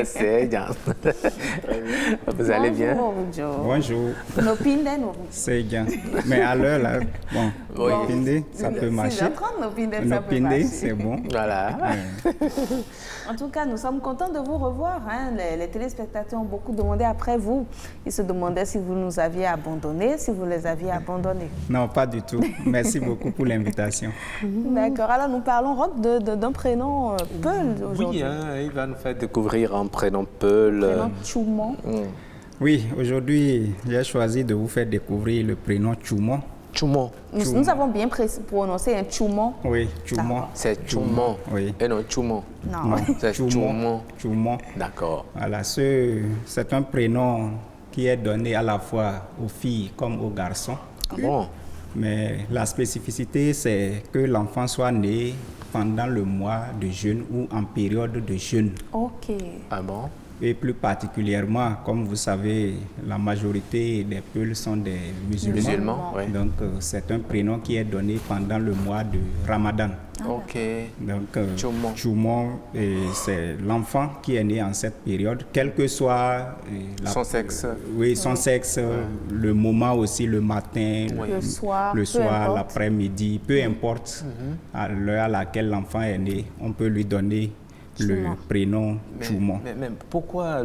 C'est bien. Vous allez bien? Bonjour. C'est bien. Mais à l'heure, là, bon, oui. Nopinde, ça peut marcher. Nopinde, c'est bon. Voilà. En tout cas, nous sommes contents de vous revoir. Hein. Les téléspectateurs ont beaucoup demandé après vous. Ils se demandaient si vous nous aviez abandonnés, si vous les aviez abandonnés. Non, pas du tout. Merci beaucoup pour l'invitation. D'accord. Alors, nous parlons, Roch, d'un prénom Peul aujourd'hui. Oui, hein, il va nous faire découvrir un prénom Peul. Prénom Tchoumon. Oui, aujourd'hui, j'ai choisi de vous faire découvrir le prénom Tchoumon. Tchoumon. Nous avons bien prononcé un Tchoumon. Oui, Tchoumon. C'est Tchoumon. Oui. Et non Tchoumon. Non. C'est Tchoumon. Tchoumon. D'accord. Voilà, c'est un prénom qui est donné à la fois aux filles comme aux garçons. Bon. Mais la spécificité, c'est que l'enfant soit né pendant le mois de jeûne ou en période de jeûne. Ok. Ah bon? Et plus particulièrement, comme vous savez, la majorité des Peuls sont des musulmans. Musulmans, oui. Donc, c'est un prénom qui est donné pendant le mois de Ramadan. Ok. Donc, Tchoumon. Tchoumon, c'est l'enfant qui est né en cette période, quel que soit son sexe. Oui, son sexe, le moment aussi, le matin, le soir, l'après-midi, peu importe à l'heure à laquelle l'enfant est né, on peut lui donner le prénom Tchoumon. Mais pourquoi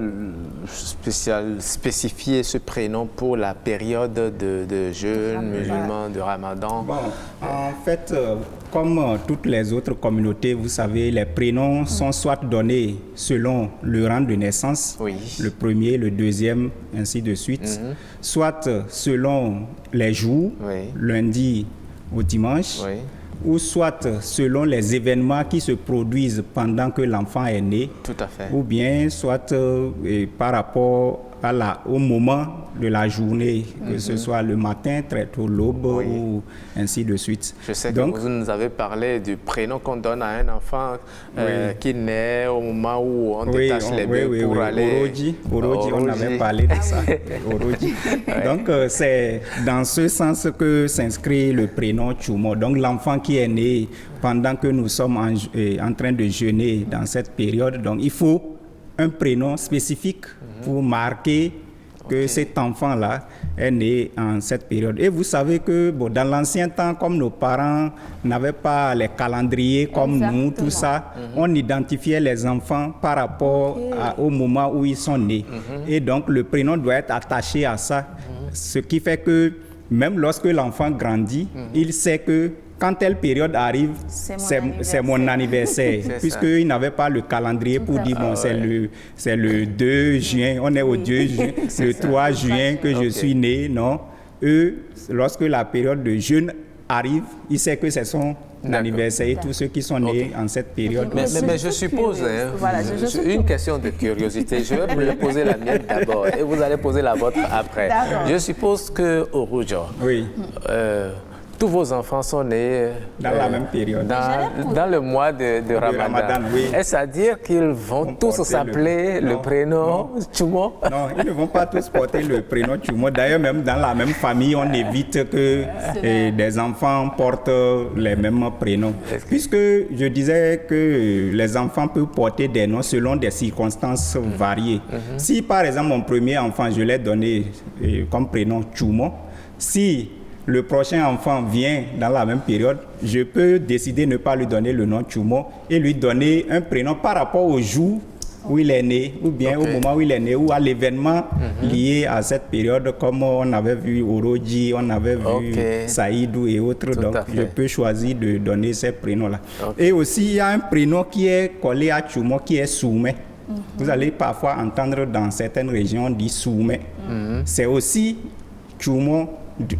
spécifier ce prénom pour la période de jeûne musulman, de Ramadan? Bon, en fait, comme toutes les autres communautés, vous savez, les prénoms sont soit donnés selon le rang de naissance, le premier, le deuxième, ainsi de suite, soit selon les jours, lundi au dimanche, ou soit selon les événements qui se produisent pendant que l'enfant est né. Tout à fait. Ou bien soit par rapport au moment de la journée, que ce soit le matin, très tôt, l'aube ou ainsi de suite. Je sais que vous nous avez parlé du prénom qu'on donne à un enfant qui naît au moment où on détache les bœufs pour aller... Oroji, on avait parlé de ça. Oroji. Donc, c'est dans ce sens que s'inscrit le prénom Tchoumon. Donc, l'enfant qui est né pendant que nous sommes en train de jeûner dans cette période, donc il faut un prénom spécifique pour marquer que cet enfant-là est né en cette période. Et vous savez que dans l'ancien temps, comme nos parents n'avaient pas les calendriers comme nous, tout ça, on identifiait les enfants par rapport au moment où ils sont nés. Et donc, le prénom doit être attaché à ça. Ce qui fait que même lorsque l'enfant grandit, il sait que quand telle période arrive, c'est mon anniversaire, puisqu'il n'avait pas le calendrier pour dire, bon, c'est le 2 juin, on est au 2 juin, le 3 juin que je suis né, non. Eux, lorsque la période de jeûne arrive, ils savent que c'est son anniversaire et tous ceux qui sont nés en cette période. Mais je suppose, une question de curiosité, je vais vous poser la mienne d'abord et vous allez poser la vôtre après. Je suppose qu'au Rouge, tous vos enfants sont nés dans la même période. Dans le mois de Ramadan. Est-ce à dire qu'ils vont tous s'appeler le prénom Tchoumon? Non, ils ne vont pas tous porter le prénom Tchoumon. D'ailleurs, même dans la même famille, on évite que des enfants portent les mêmes prénoms. Puisque je disais que les enfants peuvent porter des noms selon des circonstances variées. Si, par exemple, mon premier enfant, je l'ai donné comme prénom Tchoumon, si le prochain enfant vient dans la même période, je peux décider de ne pas lui donner le nom Tchoumon et lui donner un prénom par rapport au jour où il est né, ou bien au moment où il est né, ou à l'événement lié à cette période, comme on avait vu Oroji, on avait vu Saïdou et autres. Donc, je peux choisir de donner ces prénoms-là. Et aussi, il y a un prénom qui est collé à Tchoumon, qui est Soumé. Vous allez parfois entendre dans certaines régions dire Soumé. C'est aussi Tchoumon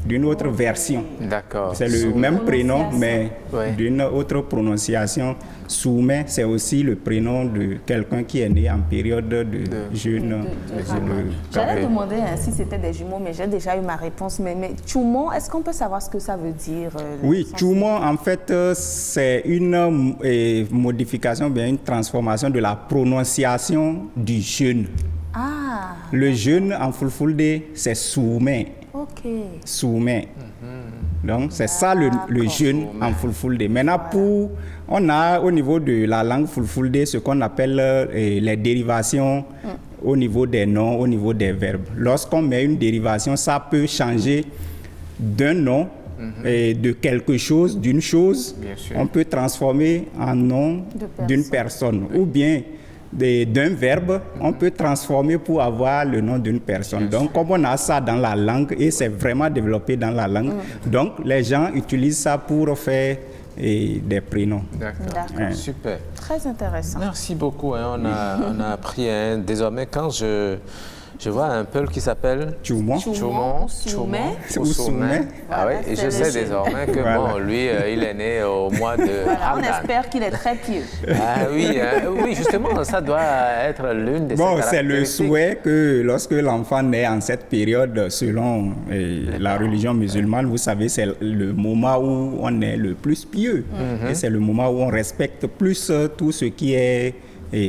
d'une autre version. D'accord. C'est le même prénom, mais d'une autre prononciation. Soumé, c'est aussi le prénom de quelqu'un qui est né en période de jeûne. J'allais demander si c'était des jumeaux, mais j'ai déjà eu ma réponse. Mais Tchoumon, est-ce qu'on peut savoir ce que ça veut dire? Oui, Tchoumon, en fait, c'est une modification, bien une transformation de la prononciation du jeûne. Le jeûne en Fulfulde, c'est Soumé. Soumé. Donc, c'est ça le jeûne en Fulfulde. Maintenant, on a au niveau de la langue Fulfulde ce qu'on appelle les dérivations au niveau des noms, au niveau des verbes. Lorsqu'on met une dérivation, ça peut changer d'un nom, et de quelque chose, d'une chose. On peut transformer en nom d'une personne. Ou bien d'un verbe, on peut transformer pour avoir le nom d'une personne. Donc, comme on a ça dans la langue, et c'est vraiment développé dans la langue, donc les gens utilisent ça pour faire des prénoms. D'accord, super. Très intéressant. Merci beaucoup. On a appris. Désormais, quand je vois un peul qui s'appelle Choumon. Soumé. Ah oui, et je sais désormais que bon, lui, il est né au mois de Ramadan. On espère qu'il est très pieux. Ah oui, oui, justement, ça doit être l'une des caractéristiques. C'est le souhait que lorsque l'enfant naît en cette période, selon la religion musulmane, vous savez, c'est le moment où on est le plus pieux. Et c'est le moment où on respecte plus tout ce qui est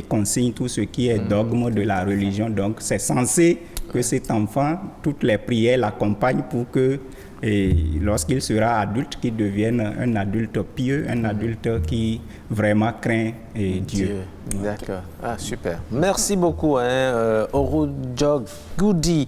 consigne, tout ce qui est dogme de la religion. Donc, c'est censé que cet enfant, toutes les prières l'accompagnent pour que, lorsqu'il sera adulte, qu'il devienne un adulte pieux, un adulte qui vraiment craint Dieu. D'accord. Ah, super. Merci beaucoup, Orujog Goudi.